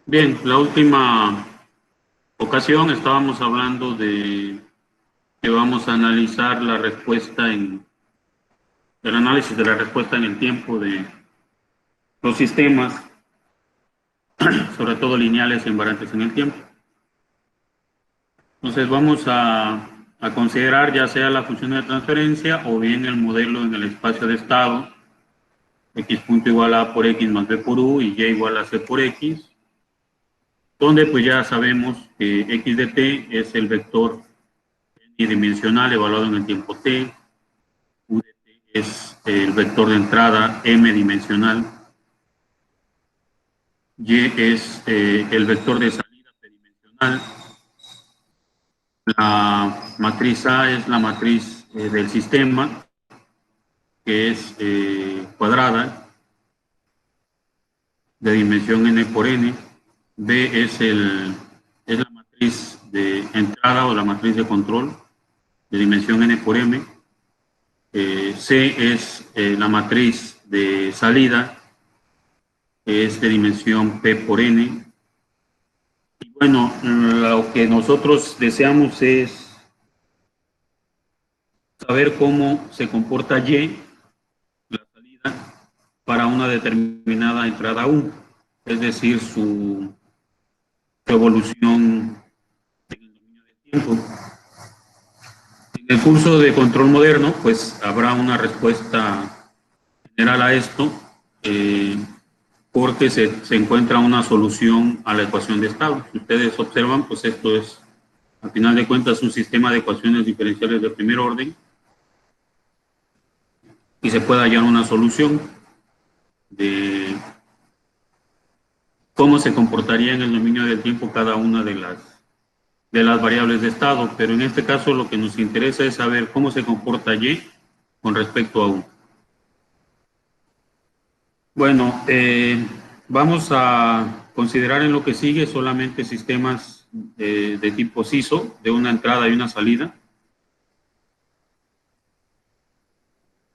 Bien, la última ocasión estábamos hablando de que vamos a analizar la respuesta el análisis de la respuesta en el tiempo de los sistemas, sobre todo lineales e invariantes en el tiempo. Entonces vamos a considerar ya sea la función de transferencia o bien el modelo en el espacio de estado, x punto igual a A por x más b por u y y igual a c por x, donde pues ya sabemos que x de t es el vector bidimensional evaluado en el tiempo t, u de t es el vector de entrada m dimensional, y es el vector de salida p-dimensional, la matriz A es la matriz del sistema, que es cuadrada, de dimensión n por n, B es la matriz de entrada o la matriz de control, de dimensión n por m, C es la matriz de salida, que es de dimensión p por n. Y bueno, lo que nosotros deseamos es saber cómo se comporta Y, la salida, para una determinada entrada U, es decir, su evolución en el dominio del tiempo. En el curso de control moderno, pues habrá una respuesta general a esto, porque se encuentra una solución a la ecuación de estado. Si ustedes observan, pues esto es, al final de cuentas, un sistema de ecuaciones diferenciales de primer orden, y se puede hallar una solución de cómo se comportaría en el dominio del tiempo cada una de las variables de estado, pero en este caso lo que nos interesa es saber cómo se comporta Y con respecto a U. Bueno, vamos a considerar en lo que sigue solamente sistemas de tipo SISO, de una entrada y una salida.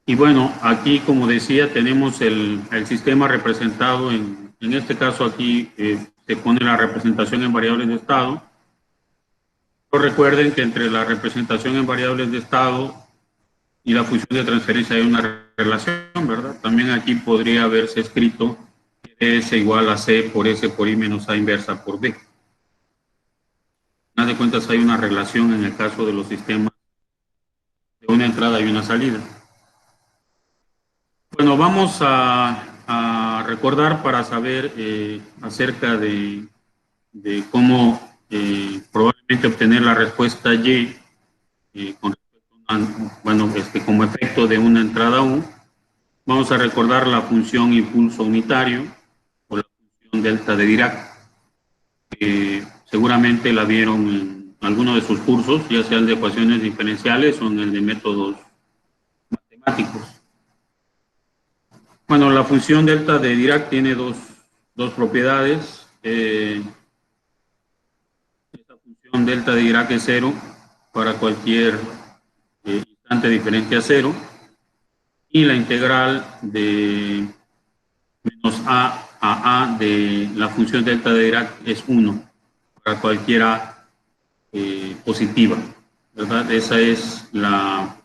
Y bueno, aquí, como decía, tenemos el sistema representado, en este caso aquí se pone la representación en variables de estado. Pero recuerden que entre la representación en variables de estado y la función de transferencia hay una relación, ¿verdad? También aquí podría haberse escrito que S igual a C por S por I menos A inversa por B. Haz de cuentas hay una relación en el caso de los sistemas de una entrada y una salida. Bueno, vamos a recordar para saber acerca de cómo probablemente obtener la respuesta Y con respecto a, bueno, como efecto de una entrada U. Vamos a recordar la función impulso unitario o la función delta de Dirac, que seguramente la vieron en alguno de sus cursos, ya sea el de ecuaciones diferenciales o en el de métodos matemáticos. Bueno, la función delta de Dirac tiene dos propiedades. Esta función delta de Dirac es cero para cualquier instante diferente a cero, y la integral de menos a de la función delta de Dirac es 1 para cualquier a positiva, ¿verdad? Esa es la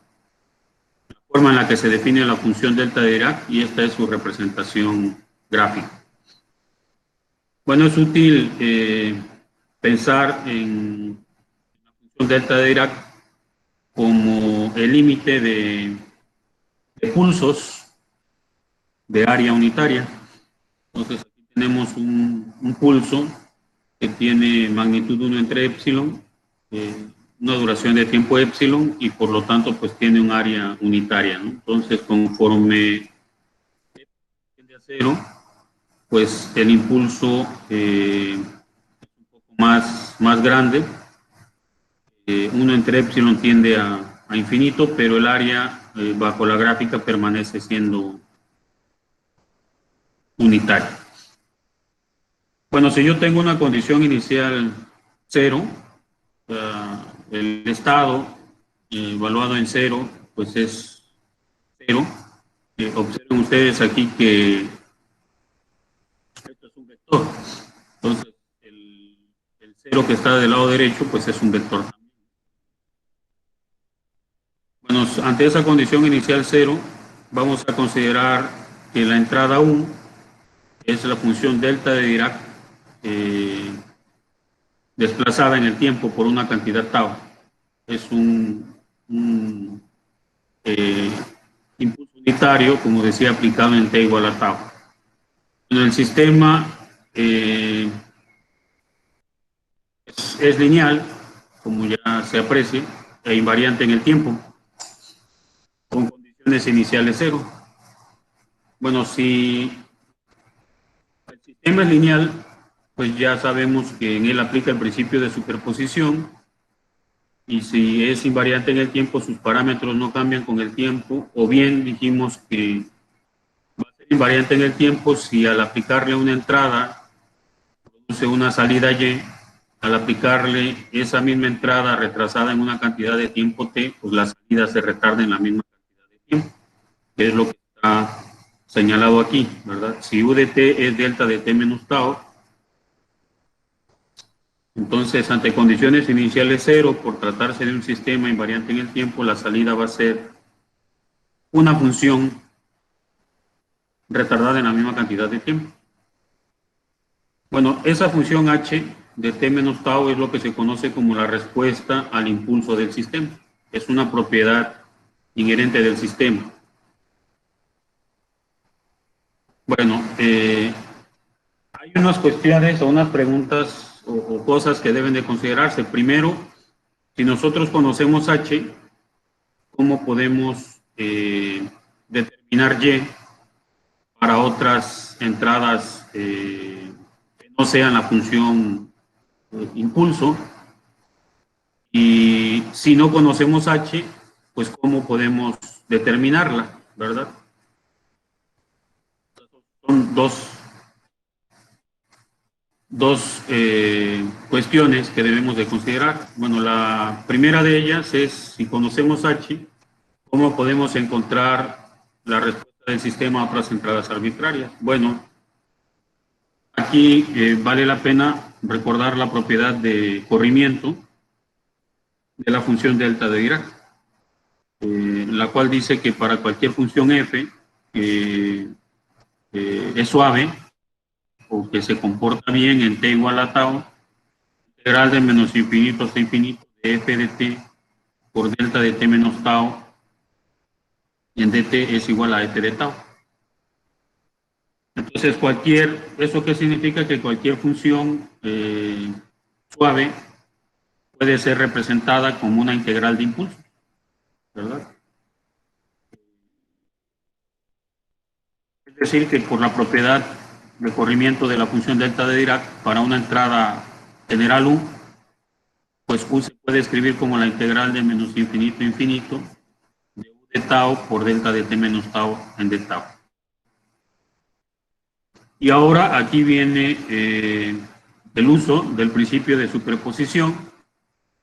forma en la que se define la función delta de Dirac, y esta es su representación gráfica. Bueno, es útil pensar en la función delta de Dirac como el límite de pulsos de área unitaria. Entonces aquí tenemos un pulso que tiene magnitud 1 entre epsilon, una duración de tiempo epsilon, y por lo tanto pues tiene un área unitaria, ¿no? Entonces conforme tiende a cero, pues el impulso es un poco más grande. 1 entre epsilon tiende a infinito, pero el área bajo la gráfica permanece siendo unitario. Bueno, si yo tengo una condición inicial 0, el estado evaluado en 0, pues es 0. Observen ustedes aquí que esto es un vector. Entonces, el 0 que está del lado derecho, pues es un vector también. Bueno, ante esa condición inicial 0, vamos a considerar que la entrada 1 es la función delta de Dirac desplazada en el tiempo por una cantidad tau. Es un impulso unitario, como decía, aplicado en t igual a tau. En el sistema es lineal, como ya se aprecia, e invariante en el tiempo, con condiciones iniciales 0. Bueno, si el sistema es lineal, pues ya sabemos que en él aplica el principio de superposición, y si es invariante en el tiempo, sus parámetros no cambian con el tiempo, o bien dijimos que va a ser invariante en el tiempo si al aplicarle una entrada produce una salida y, al aplicarle esa misma entrada retrasada en una cantidad de tiempo t, pues la salida se retarda en la misma cantidad de tiempo, que es lo que está señalado aquí, ¿verdad? Si u de t es delta de t menos tau, entonces ante condiciones iniciales 0, por tratarse de un sistema invariante en el tiempo, la salida va a ser una función retardada en la misma cantidad de tiempo. Bueno, esa función h de t menos tau es lo que se conoce como la respuesta al impulso del sistema. Es una propiedad inherente del sistema. Bueno, hay unas cuestiones o unas preguntas o cosas que deben de considerarse. Primero, si nosotros conocemos h, ¿cómo podemos determinar y para otras entradas que no sean la función impulso? Y si no conocemos h, pues ¿cómo podemos determinarla, verdad? Son dos cuestiones que debemos de considerar. Bueno, la primera de ellas es, si conocemos h, ¿cómo podemos encontrar la respuesta del sistema a otras entradas arbitrarias? Bueno, aquí vale la pena recordar la propiedad de corrimiento de la función delta de Dirac, la cual dice que para cualquier función f es suave o que se comporta bien en t igual a tau, integral de menos infinito hasta infinito de f de t por delta de t menos tau en dt es igual a f de tau. Entonces, ¿eso qué significa? Que cualquier función suave puede ser representada como una integral de impulso, ¿verdad? Es decir, que por la propiedad de corrimiento de la función delta de Dirac, para una entrada general U, pues U se puede escribir como la integral de menos infinito a infinito de U de tau por delta de t menos tau en d tau. Y ahora aquí viene el uso del principio de superposición.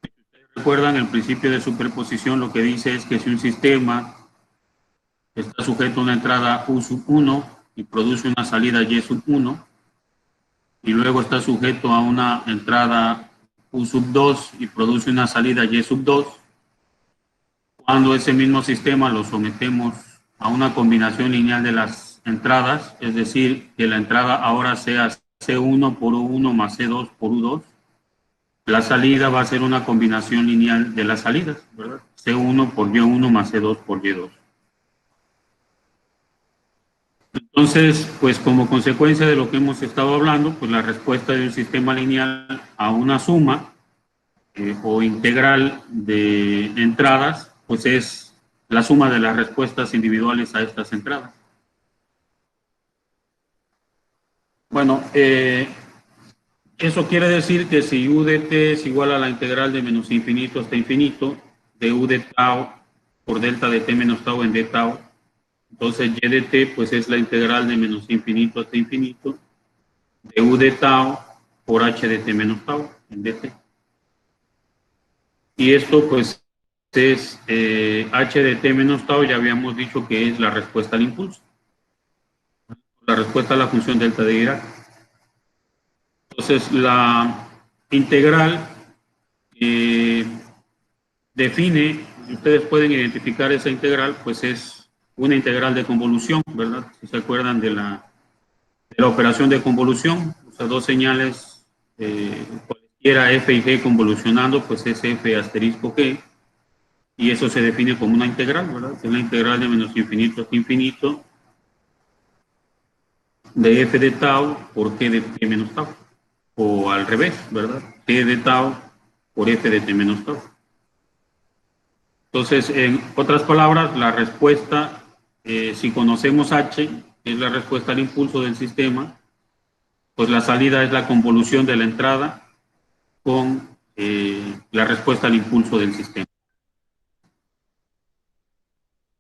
Si ustedes recuerdan, el principio de superposición lo que dice es que si un sistema está sujeto a una entrada U sub 1 y produce una salida Y sub 1, y luego está sujeto a una entrada U sub 2 y produce una salida Y sub 2, cuando ese mismo sistema lo sometemos a una combinación lineal de las entradas, es decir, que la entrada ahora sea C1 por U1 más C2 por U2, la salida va a ser una combinación lineal de las salidas, ¿verdad? C1 por Y1 más C2 por Y2. Entonces, pues como consecuencia de lo que hemos estado hablando, pues la respuesta de un sistema lineal a una suma o integral de entradas, pues es la suma de las respuestas individuales a estas entradas. Bueno, eso quiere decir que si u de t es igual a la integral de menos infinito hasta infinito de u de tau por delta de t menos tau en d tau, Entonces, y de t, pues es la integral de menos infinito hasta infinito, de u de tau por h de t menos tau, en dt. Y esto, pues, es h de t menos tau, ya habíamos dicho que es la respuesta al impulso. La respuesta a la función delta de Dirac. Entonces, la integral define, ustedes pueden identificar esa integral, pues es una integral de convolución, ¿verdad? Si se acuerdan de la operación de convolución, o sea, dos señales, cualquiera f y g convolucionando, pues es f asterisco g, y eso se define como una integral, ¿verdad? Es la integral de menos infinito hasta infinito de f de tau por g de t menos tau, o al revés, ¿verdad? T de tau por f de t menos tau. Entonces, en otras palabras, la respuesta, si conocemos h, es la respuesta al impulso del sistema, pues la salida es la convolución de la entrada con la respuesta al impulso del sistema.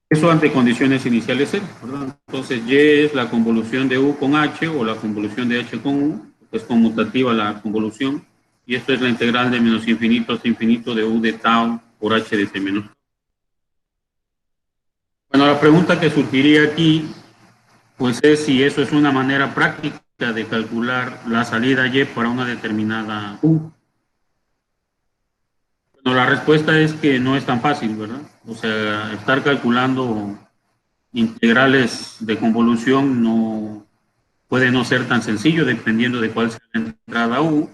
Eso ante condiciones iniciales cero, ¿verdad? Entonces, y es la convolución de u con h o la convolución de h con u, es conmutativa la convolución, y esto es la integral de menos infinito hasta infinito de u de tau por h de t menos. Bueno, la pregunta que surgiría aquí, pues es si eso es una manera práctica de calcular la salida y para una determinada u. Bueno, la respuesta es que no es tan fácil, ¿verdad? O sea, estar calculando integrales de convolución no puede no ser tan sencillo dependiendo de cuál sea la entrada u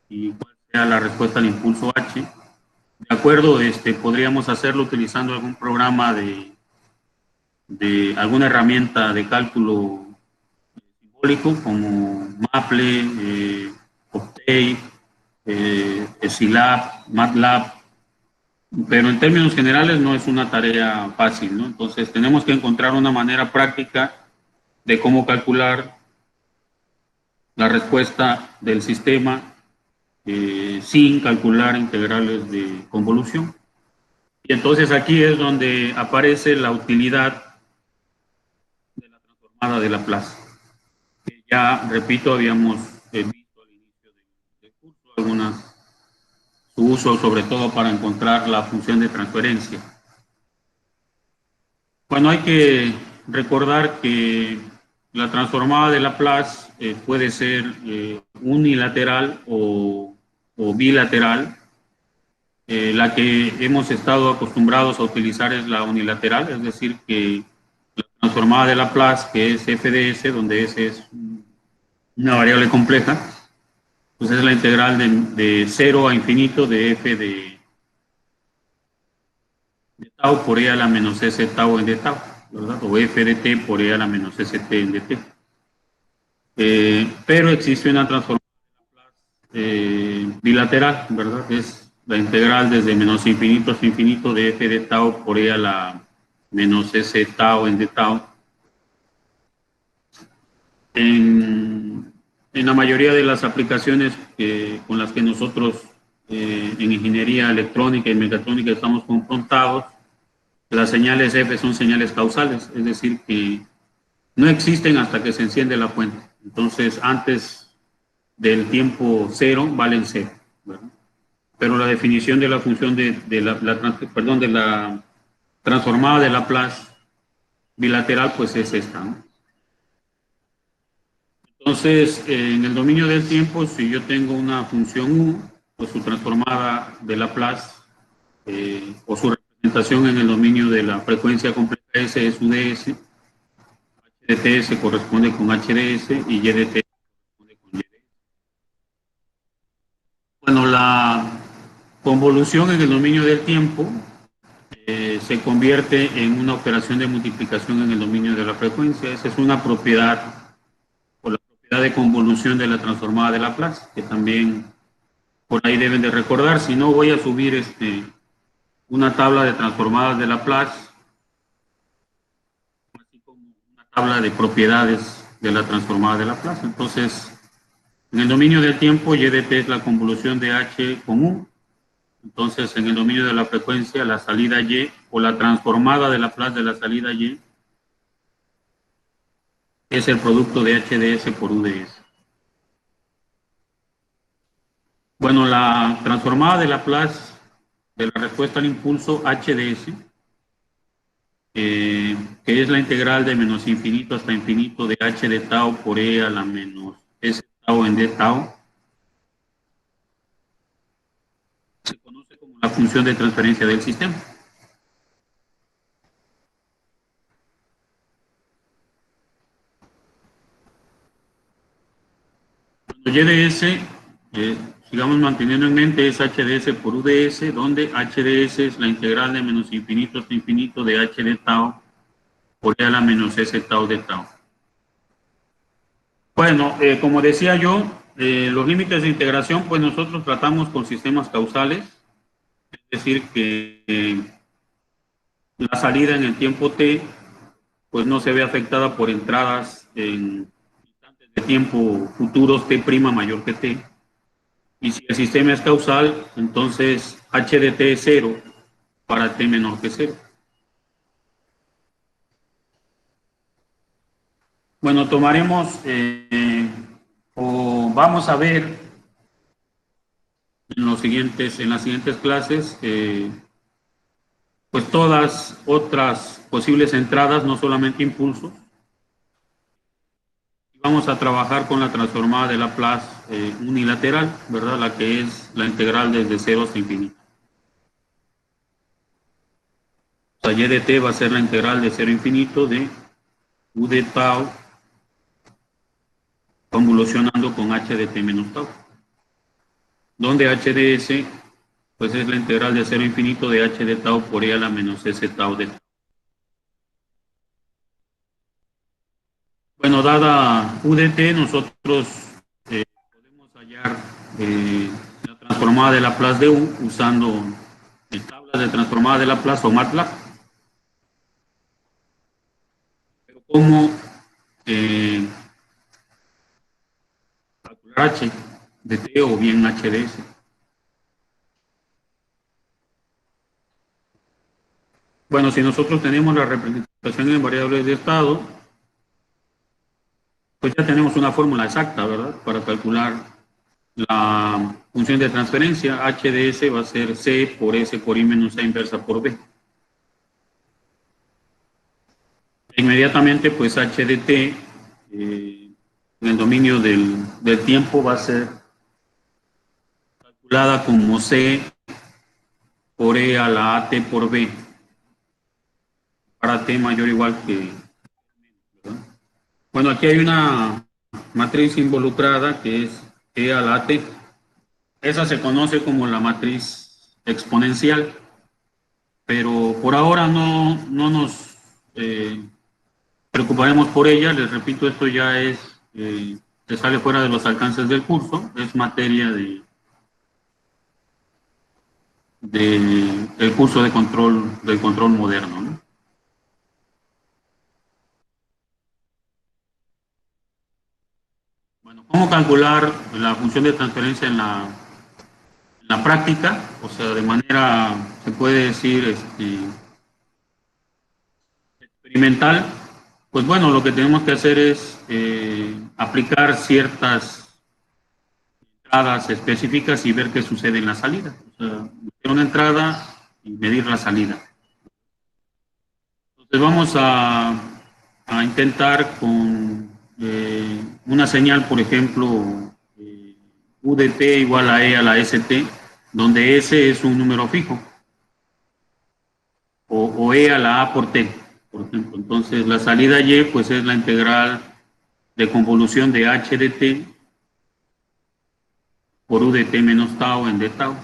y cuál sea la respuesta al impulso h. De acuerdo, podríamos hacerlo utilizando algún programa de alguna herramienta de cálculo simbólico como Maple, Octave, Scilab, MATLAB, pero en términos generales no es una tarea fácil, ¿no? Entonces tenemos que encontrar una manera práctica de cómo calcular la respuesta del sistema sin calcular integrales de convolución. Y entonces aquí es donde aparece la utilidad de la transformada de Laplace. Que ya, repito, habíamos visto al inicio del curso su uso sobre todo para encontrar la función de transferencia. Bueno, hay que recordar que la transformada de Laplace puede ser unilateral o bilateral. La que hemos estado acostumbrados a utilizar es la unilateral, es decir, que la transformada de Laplace, que es f de s, donde s es una variable compleja, pues es la integral de 0 a infinito de f de tau por e a la menos s tau en d tau, ¿verdad? O f de t por e a la menos st en dt. Pero existe una transformación bilateral, ¿verdad? Es la integral desde menos infinito hasta infinito de f de tau por e a la menos s tau en d tau. En la mayoría de las aplicaciones con las que nosotros en ingeniería electrónica y mecatrónica estamos confrontados, las señales F son señales causales, es decir, que no existen hasta que se enciende la fuente. Entonces, antes del tiempo cero, valen cero, ¿verdad? Pero la definición de la función de la transformada de Laplace bilateral, pues es esta, ¿no? Entonces, en el dominio del tiempo, si yo tengo una función u, pues su transformada de Laplace o su representación en el dominio de la frecuencia compleja S es UDS, H de T se corresponde con H de S y Y de T corresponde con Y de S. Bueno, la convolución en el dominio del tiempo se convierte en una operación de multiplicación en el dominio de la frecuencia. Esa es una propiedad, o la propiedad de convolución de la transformada de Laplace, que también por ahí deben de recordar. Si no, voy a subir una tabla de transformadas de Laplace, así como una tabla de propiedades de la transformada de Laplace. Entonces, en el dominio del tiempo, Y de t es la convolución de H con U. Entonces, en el dominio de la frecuencia, la salida Y o la transformada de Laplace de la salida Y es el producto de HDS por UDS. Bueno, la transformada de Laplace de la respuesta al impulso HDS, que es la integral de menos infinito hasta infinito de h de tau por e a la menos s tau en d tau, se conoce como la función de transferencia del sistema. Y de S, sigamos manteniendo en mente, es HDS por UDS, donde HDS es la integral de menos infinito hasta infinito de h de tau por e a la menos s tau de tau. Bueno, como decía yo, los límites de integración, pues nosotros tratamos con sistemas causales, es decir, que la salida en el tiempo t, pues no se ve afectada por entradas en instantes de tiempo futuros t' mayor que t. Y si el sistema es causal, entonces h de t es 0 para t menor que 0. Bueno, tomaremos o vamos a ver en las siguientes clases pues todas otras posibles entradas, no solamente impulsos. Vamos a trabajar con la transformada de Laplace unilateral, ¿verdad? La que es la integral desde 0 hasta infinito. O sea, y de t va a ser la integral de 0 a infinito de u de tau convolucionando con h de t menos tau. Donde h de s, pues es la integral de 0 a infinito de h de tau por e a la menos s tau de tau. Bueno, dada u de t, nosotros podemos hallar la transformada de Laplace de u usando tablas de transformada de Laplace o MATLAB. Pero ¿cómo calcular h de t o bien h de s? Bueno, si nosotros tenemos la representación en variables de estado, pues ya tenemos una fórmula exacta, ¿verdad? Para calcular la función de transferencia. H de S va a ser C por S por I menos A inversa por B. Inmediatamente, pues H de T en el dominio del tiempo va a ser calculada como C por E a la AT por B para T mayor o igual que, ¿verdad? Bueno, aquí hay una matriz involucrada que es E a la AT. Esa se conoce como la matriz exponencial, pero por ahora no nos preocuparemos por ella. Les repito, esto ya se sale fuera de los alcances del curso, es materia del curso del control moderno, ¿no? Bueno, ¿cómo calcular la función de transferencia en la práctica? O sea, de manera, se puede decir, experimental. Pues bueno, lo que tenemos que hacer es aplicar ciertas entradas específicas y ver qué sucede en la salida. O sea, medir una entrada y medir la salida. Entonces vamos a intentar con una señal, por ejemplo, U de t igual a E a la ST, donde S es un número fijo, o E a la A por T, por ejemplo. Entonces la salida Y pues es la integral de convolución de H de T por U de T menos tau en D tau.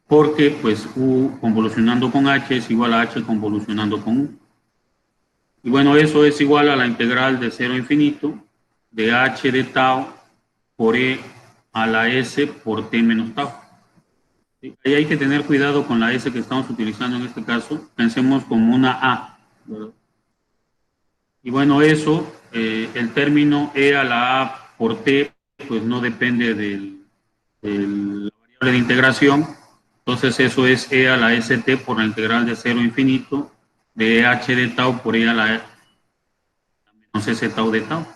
Porque pues U convolucionando con H es igual a H convolucionando con U. Y bueno, eso es igual a la integral de 0 a infinito de H de tau por E a la S por T menos tau. ¿Sí? Ahí hay que tener cuidado con la S que estamos utilizando en este caso. Pensemos como una A, ¿verdad? Y bueno, eso, el término E a la A por T, pues no depende de la variable de integración. Entonces eso es E a la ST por la integral de 0 a infinito de H de tau por E a la menos S tau de tau.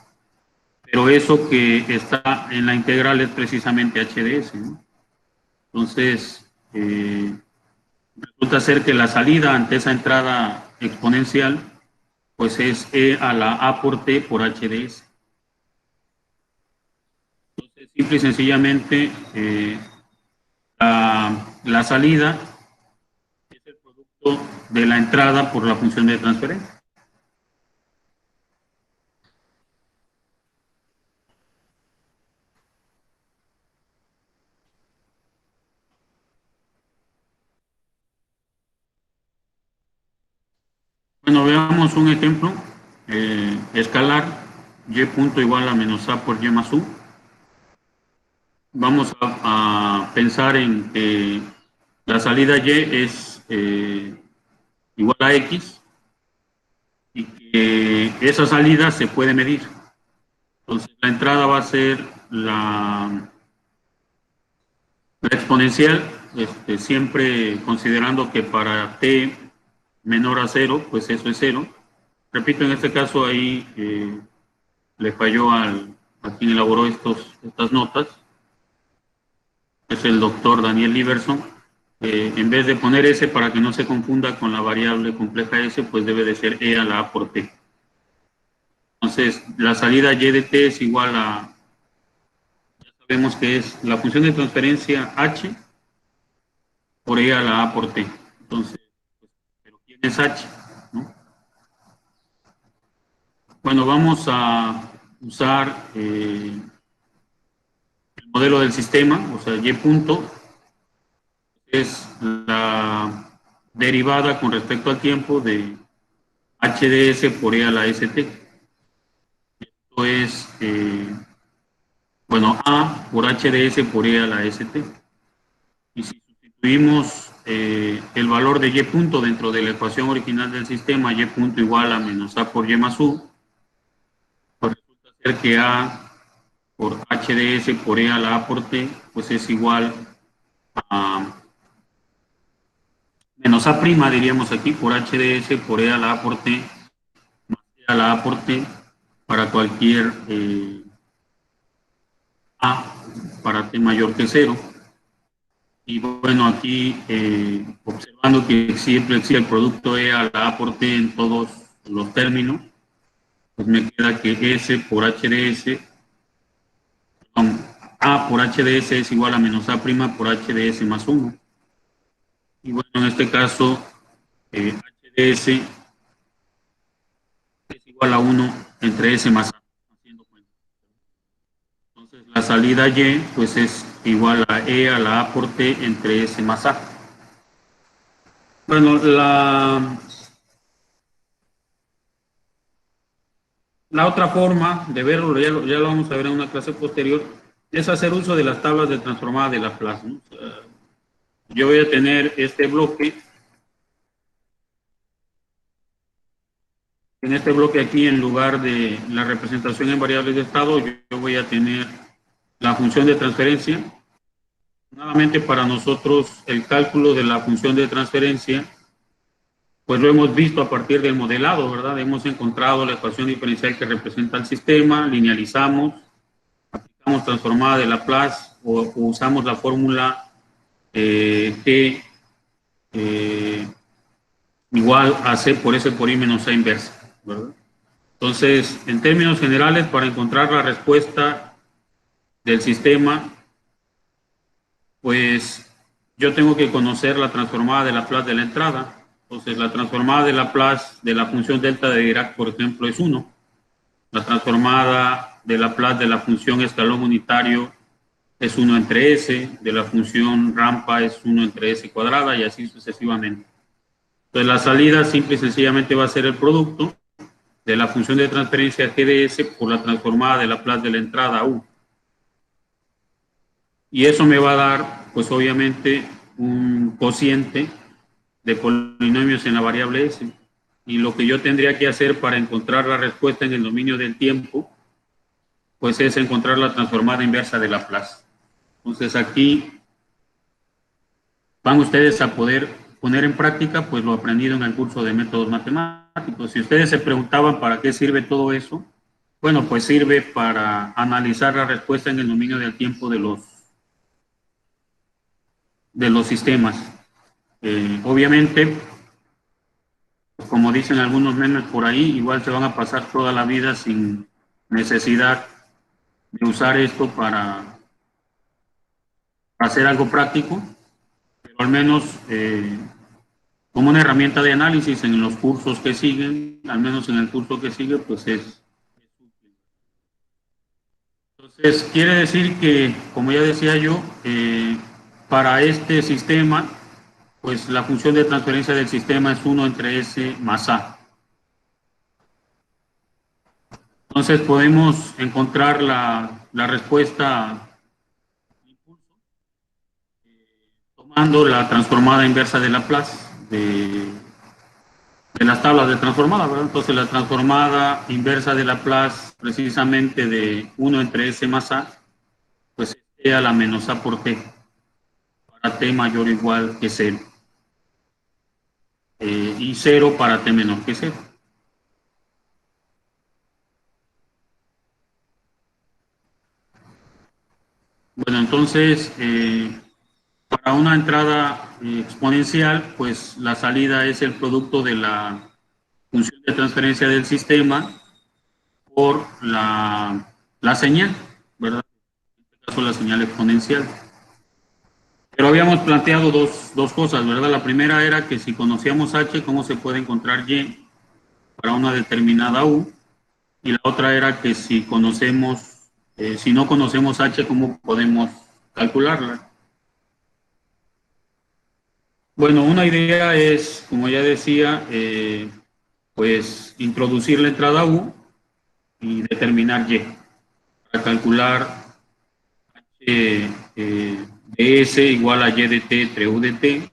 Pero eso que está en la integral es precisamente HDS, ¿no? Entonces, resulta ser que la salida ante esa entrada exponencial, pues es E a la A por T por HDS. Entonces, simple y sencillamente, la salida es el producto de la entrada por la función de transferencia. Bueno, veamos un ejemplo escalar, y punto igual a menos a por y más u. Vamos a pensar en que la salida y es igual a x y que esa salida se puede medir. Entonces la entrada va a ser la exponencial, siempre considerando que para t menor a 0, pues eso es 0. Repito, en este caso ahí le falló a quien elaboró estas notas, es el doctor Daniel Liverson. En vez de poner S para que no se confunda con la variable compleja S, pues debe de ser E a la A por T. Entonces, la salida Y de T es igual a, ya sabemos que es la función de transferencia H por E a la A por T. Entonces, ¿pero quién es H? ¿No? Bueno, vamos a usar el modelo del sistema, o sea, Y punto es la derivada con respecto al tiempo de HDS por E a la ST. Esto es, bueno, A por HDS por E a la ST. Y si sustituimos el valor de Y punto dentro de la ecuación original del sistema, Y punto igual a menos A por Y más U, pues resulta ser que A por HDS por E a la A por T, pues es igual a menos A prima, diríamos aquí, por HDS por E a la A por T, más E a la A por T, para cualquier A para T mayor que 0. Y bueno, aquí observando que siempre existe el producto E a la A por T en todos los términos, pues me queda que S por HDS, perdón, A por HDS es igual a menos A prima por HDS más 1. Y bueno, en este caso, HDS es igual a 1 entre S más A. Entonces, la salida Y, pues es igual a E a la A por T entre S más A. Bueno, la otra forma de verlo, ya lo vamos a ver en una clase posterior, es hacer uso de las tablas de transformada de Laplace, ¿no? O sea, yo voy a tener este bloque. En este bloque aquí, en lugar de la representación en variables de estado, yo voy a tener la función de transferencia. Nuevamente, para nosotros, el cálculo de la función de transferencia, pues lo hemos visto a partir del modelado, ¿verdad? Hemos encontrado la ecuación diferencial que representa el sistema, linealizamos, aplicamos transformada de Laplace o usamos la fórmula T igual a C por S por I menos A inversa, ¿verdad? Entonces, en términos generales, para encontrar la respuesta del sistema, pues yo tengo que conocer la transformada de Laplace de la entrada. Entonces, la transformada de Laplace de la función delta de Dirac, por ejemplo, es 1. La transformada de Laplace de la función escalón unitario es 1 entre S, de la función rampa es 1 entre S cuadrada y así sucesivamente. Entonces, la salida simple y sencillamente va a ser el producto de la función de transferencia GDS por la transformada de Laplace de la entrada U. Y eso me va a dar, pues obviamente, un cociente de polinomios en la variable S. Y lo que yo tendría que hacer para encontrar la respuesta en el dominio del tiempo, pues es encontrar la transformada inversa de Laplace. Entonces aquí van ustedes a poder poner en práctica pues lo aprendido en el curso de métodos matemáticos. Si ustedes se preguntaban para qué sirve todo eso, bueno, pues sirve para analizar la respuesta en el dominio del tiempo de los sistemas. Obviamente, como dicen algunos memes por ahí, igual se van a pasar toda la vida sin necesidad de usar esto para hacer algo práctico, pero al menos como una herramienta de análisis en los cursos que siguen, al menos en el curso que sigue, pues es. Entonces, quiere decir que, como ya decía yo, para este sistema, pues la función de transferencia del sistema es 1 entre S más A. Entonces podemos encontrar la respuesta tomando la transformada inversa de Laplace de las tablas de transformada, ¿verdad? Entonces la transformada inversa de Laplace precisamente de 1 entre S más A, pues es T a la menos A por T, para T mayor o igual que 0. Y 0 para T menor que 0. Bueno, entonces, para una entrada exponencial, pues la salida es el producto de la función de transferencia del sistema por la señal, ¿verdad? En este caso, la señal exponencial. Pero habíamos planteado dos cosas, ¿verdad? La primera era que si conocíamos H, ¿cómo se puede encontrar Y para una determinada U? Y la otra era que si no conocemos H, ¿cómo podemos calcularla? Bueno, una idea es, como ya decía, pues introducir la entrada U y determinar Y para calcular H de S igual a Y de T entre U de T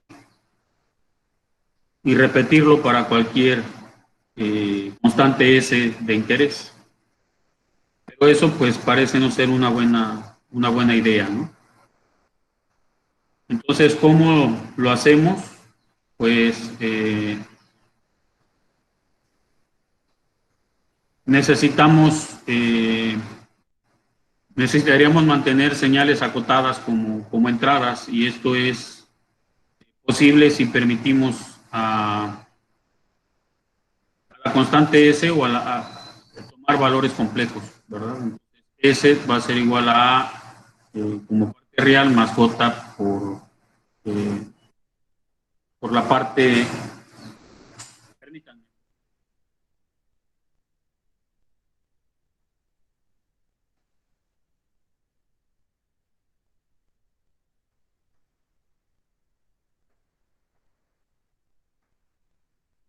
y repetirlo para cualquier constante S de interés. Pero eso pues parece no ser una buena idea, ¿no? Entonces, ¿cómo lo hacemos? Pues necesitaríamos mantener señales acotadas como entradas, y esto es posible si permitimos a la constante S o a tomar valores complejos, ¿verdad? Entonces, S va a ser igual a como parte real más J por la parte. Permítanme.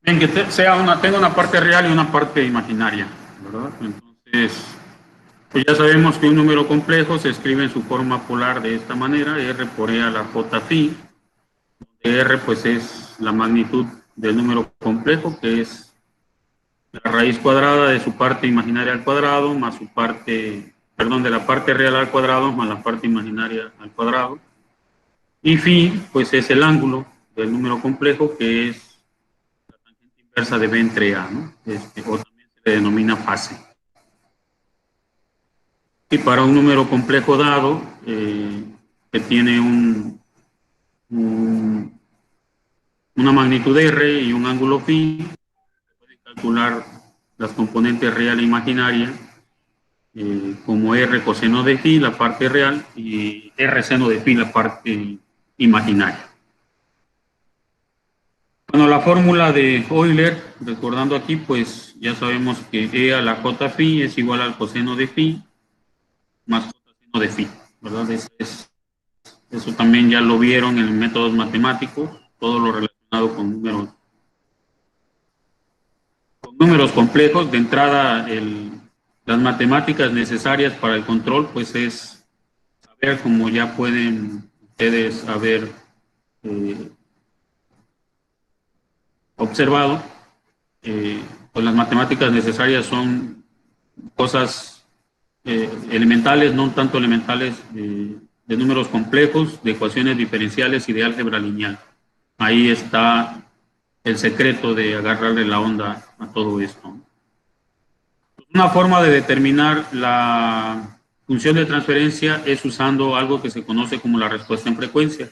Bien, que tenga una parte real y una parte imaginaria, ¿verdad? Entonces, pues ya sabemos que un número complejo se escribe en su forma polar de esta manera, R por E a la J phi, donde R pues es la magnitud del número complejo, que es la raíz cuadrada de su parte imaginaria al cuadrado, más su parte, perdón, de la parte real al cuadrado, más la parte imaginaria al cuadrado. Y phi, pues es el ángulo del número complejo, que es la tangente inversa de B entre A, ¿no? O también se le denomina fase. Y para un número complejo dado, que tiene una magnitud R y un ángulo phi, se puede calcular las componentes real e imaginaria como R coseno de phi, la parte real, y R seno de phi, la parte imaginaria. Bueno, la fórmula de Euler, recordando aquí, pues ya sabemos que E a la J phi es igual al coseno de phi más J seno de phi, ¿verdad? Eso también ya lo vieron en métodos matemáticos, todo lo relacionado con números complejos. De entrada, las matemáticas necesarias para el control, pues es saber, como ya pueden ustedes haber observado, pues las matemáticas necesarias son cosas elementales, no tanto elementales, de números complejos, de ecuaciones diferenciales y de álgebra lineal. Ahí está el secreto de agarrarle la onda a todo esto. Una forma de determinar la función de transferencia es usando algo que se conoce como la respuesta en frecuencia,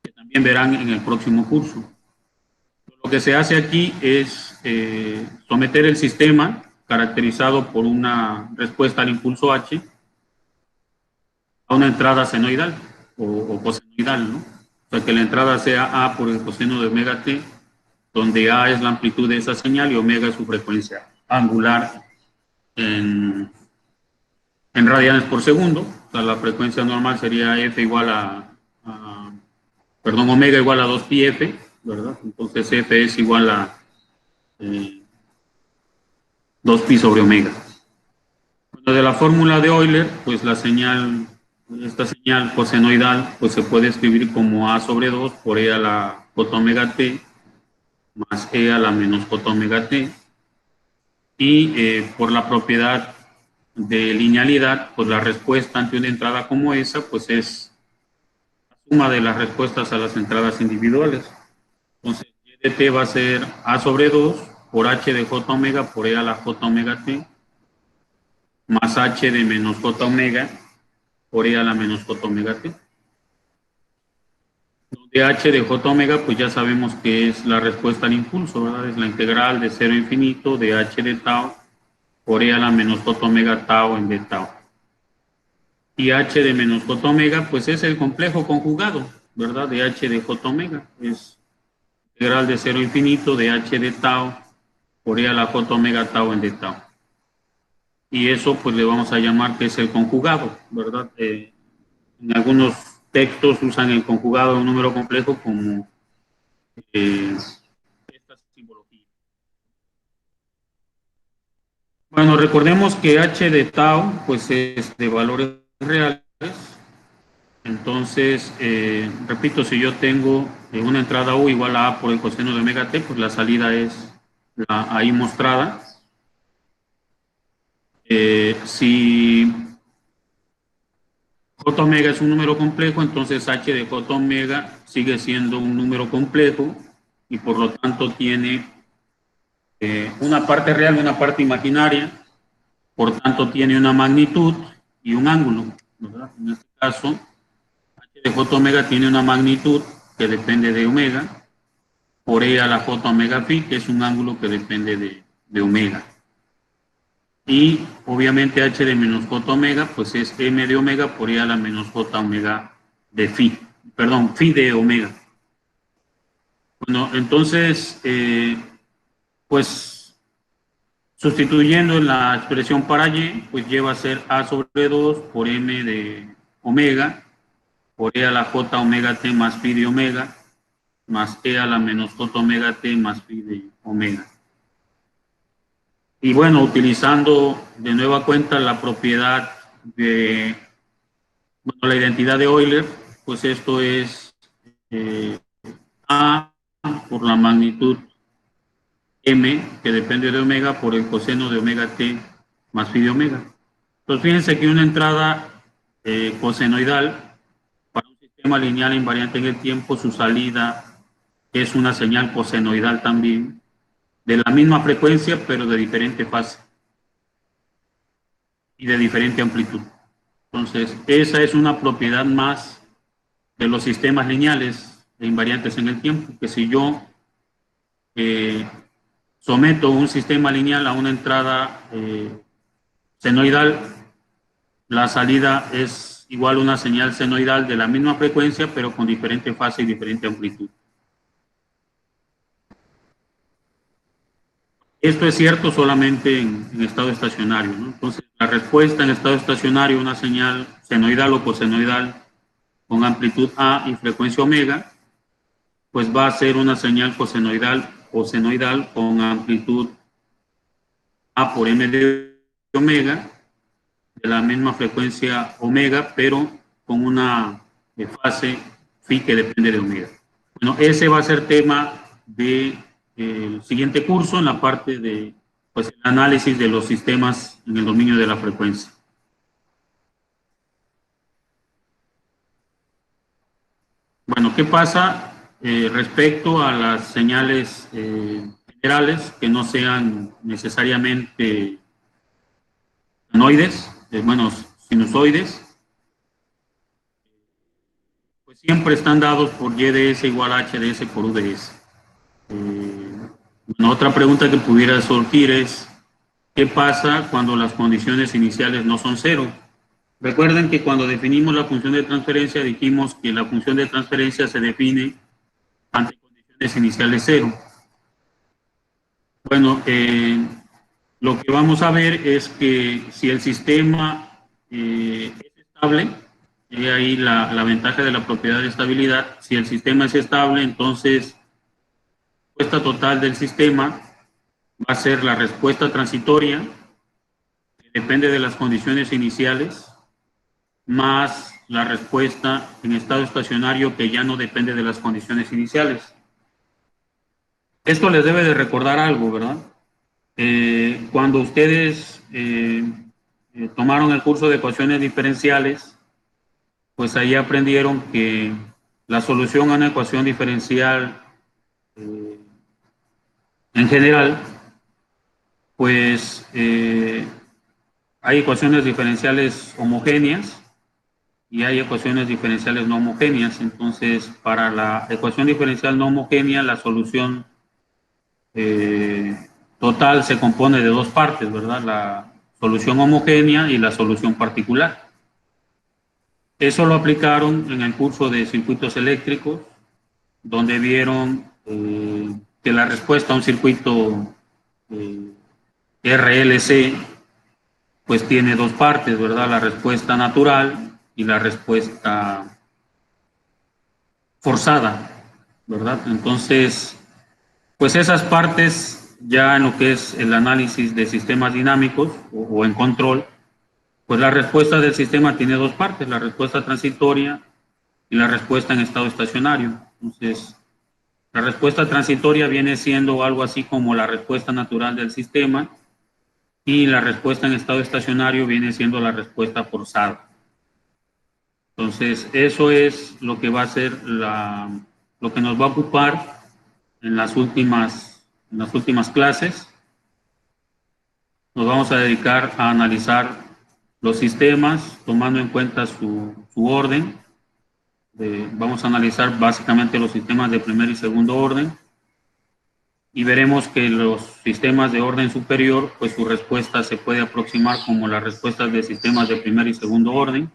que también verán en el próximo curso. Lo que se hace aquí es someter el sistema, caracterizado por una respuesta al impulso H, a una entrada senoidal o cosenoidal, ¿no? O sea, que la entrada sea A por el coseno de omega t, donde A es la amplitud de esa señal y omega es su frecuencia angular en radianes por segundo. O sea, la frecuencia normal sería F igual perdón, omega igual a 2pi F, ¿verdad? Entonces F es igual a 2pi sobre omega. Bueno, de la fórmula de Euler, pues la señal, esta señal cosenoidal, pues se puede escribir como A sobre 2 por E a la j omega t más E a la menos j omega t. Y por la propiedad de linealidad, pues la respuesta ante una entrada como esa, pues es la suma de las respuestas a las entradas individuales. Entonces, Y de t va a ser A sobre 2 por H de j omega por E a la j omega t más H de menos j omega por E a la menos j omega t. De H de j omega, pues ya sabemos que es la respuesta al impulso, ¿verdad? Es la integral de 0 a infinito de H de tau por E a la menos j omega tau en d tau. Y H de menos j omega, pues es el complejo conjugado, ¿verdad? De H de j omega. Es integral de 0 a infinito de H de tau por E a la j omega tau en d tau. Y eso pues le vamos a llamar que es el conjugado, ¿verdad? En algunos textos usan el conjugado de un número complejo como esta simbología. Bueno, recordemos que H de tau pues es de valores reales. Entonces, repito, si yo tengo una entrada U igual a A por el coseno de omega t, pues la salida es la ahí mostrada. Si J omega es un número complejo, entonces H de J omega sigue siendo un número complejo y por lo tanto tiene una parte real y una parte imaginaria, por tanto tiene una magnitud y un ángulo, ¿verdad? En este caso, H de J omega tiene una magnitud que depende de omega, por E a la J omega phi, que es un ángulo que depende de omega. Y obviamente H de menos J omega, pues es M de omega por E a la menos J omega de phi. Perdón, phi de omega. Bueno, entonces, pues sustituyendo en la expresión para Y, pues lleva a ser A sobre 2 por M de omega por E a la J omega t más phi de omega más E a la menos J omega t más phi de omega. Y bueno, utilizando de nueva cuenta la propiedad de, bueno, la identidad de Euler, pues esto es A por la magnitud M, que depende de omega, por el coseno de omega t más phi de omega. Entonces fíjense que una entrada cosenoidal para un sistema lineal invariante en el tiempo, su salida es una señal cosenoidal también, de la misma frecuencia, pero de diferente fase y de diferente amplitud. Entonces, esa es una propiedad más de los sistemas lineales e invariantes en el tiempo, que si yo someto un sistema lineal a una entrada senoidal, la salida es igual a una señal senoidal de la misma frecuencia, pero con diferente fase y diferente amplitud. Esto es cierto solamente en estado estacionario, ¿no? Entonces, la respuesta en estado estacionario, una señal senoidal o cosenoidal con amplitud A y frecuencia omega, pues va a ser una señal cosenoidal o senoidal con amplitud A por M de omega, de la misma frecuencia omega, pero con una fase phi que depende de omega. Bueno, ese va a ser tema del siguiente curso en la parte de pues, el análisis de los sistemas en el dominio de la frecuencia. Bueno, ¿qué pasa respecto a las señales generales que no sean necesariamente sinoides, bueno, sinusoides? Pues siempre están dados por YDS igual a HDS por UDS. Bueno, otra pregunta que pudiera surgir es, ¿qué pasa cuando las condiciones iniciales no son cero? Recuerden que cuando definimos la función de transferencia dijimos que la función de transferencia se define ante condiciones iniciales cero. Bueno, lo que vamos a ver es que si el sistema es estable, y ahí la ventaja de la propiedad de estabilidad, si el sistema es estable, entonces la respuesta total del sistema va a ser la respuesta transitoria, que depende de las condiciones iniciales, más la respuesta en estado estacionario que ya no depende de las condiciones iniciales. Esto les debe de recordar algo, ¿verdad? Cuando ustedes tomaron el curso de ecuaciones diferenciales, pues ahí aprendieron que la solución a una ecuación diferencial en general, pues hay ecuaciones diferenciales homogéneas y hay ecuaciones diferenciales no homogéneas. Entonces, para la ecuación diferencial no homogénea, la solución total se compone de dos partes, ¿verdad? La solución homogénea y la solución particular. Eso lo aplicaron en el curso de circuitos eléctricos, donde vieron que la respuesta a un circuito RLC pues tiene dos partes, ¿verdad? La respuesta natural y la respuesta forzada, ¿verdad? Entonces, pues esas partes ya en lo que es el análisis de sistemas dinámicos o en control, pues la respuesta del sistema tiene dos partes, la respuesta transitoria y la respuesta en estado estacionario. Entonces, la respuesta transitoria viene siendo algo así como la respuesta natural del sistema y la respuesta en estado estacionario viene siendo la respuesta forzada. Entonces, eso es lo que va a ser lo que nos va a ocupar en las últimas clases. Nos vamos a dedicar a analizar los sistemas tomando en cuenta su orden. Vamos a analizar básicamente los sistemas de primer y segundo orden y veremos que los sistemas de orden superior, pues su respuesta se puede aproximar como las respuestas de sistemas de primer y segundo orden.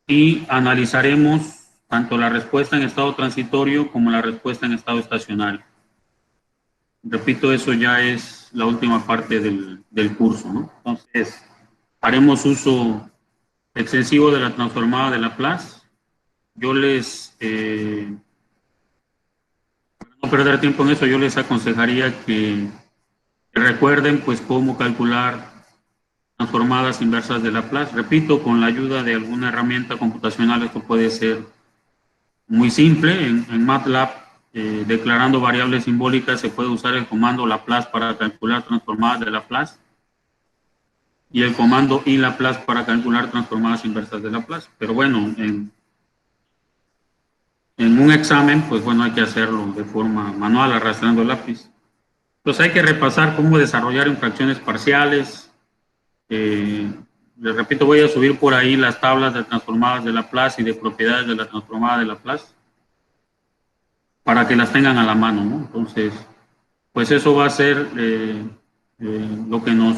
Y analizaremos tanto la respuesta en estado transitorio como la respuesta en estado estacionario. Repito, eso ya es la última parte del curso, ¿no? Entonces, haremos uso extensivo de la transformada de Laplace. Yo para no perder tiempo en eso, yo les aconsejaría que recuerden pues cómo calcular transformadas inversas de Laplace. Repito, con la ayuda de alguna herramienta computacional esto puede ser muy simple. En MATLAB, declarando variables simbólicas, se puede usar el comando Laplace para calcular transformadas de Laplace y el comando iLaplace para calcular transformadas inversas de Laplace. Pero bueno, en un examen, pues bueno, hay que hacerlo de forma manual, arrastrando el lápiz. Entonces hay que repasar cómo desarrollar infracciones parciales. Les repito, voy a subir por ahí las tablas de transformadas de Laplace y de propiedades de la transformada de Laplace para que las tengan a la mano, ¿no? Entonces, pues eso va a ser lo que nos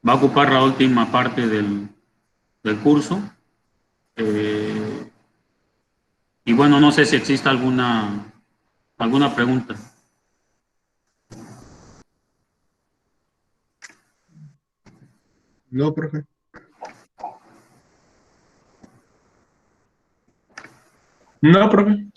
va a ocupar la última parte del curso. Y bueno, no sé si existe alguna pregunta. No, profe. No, profe.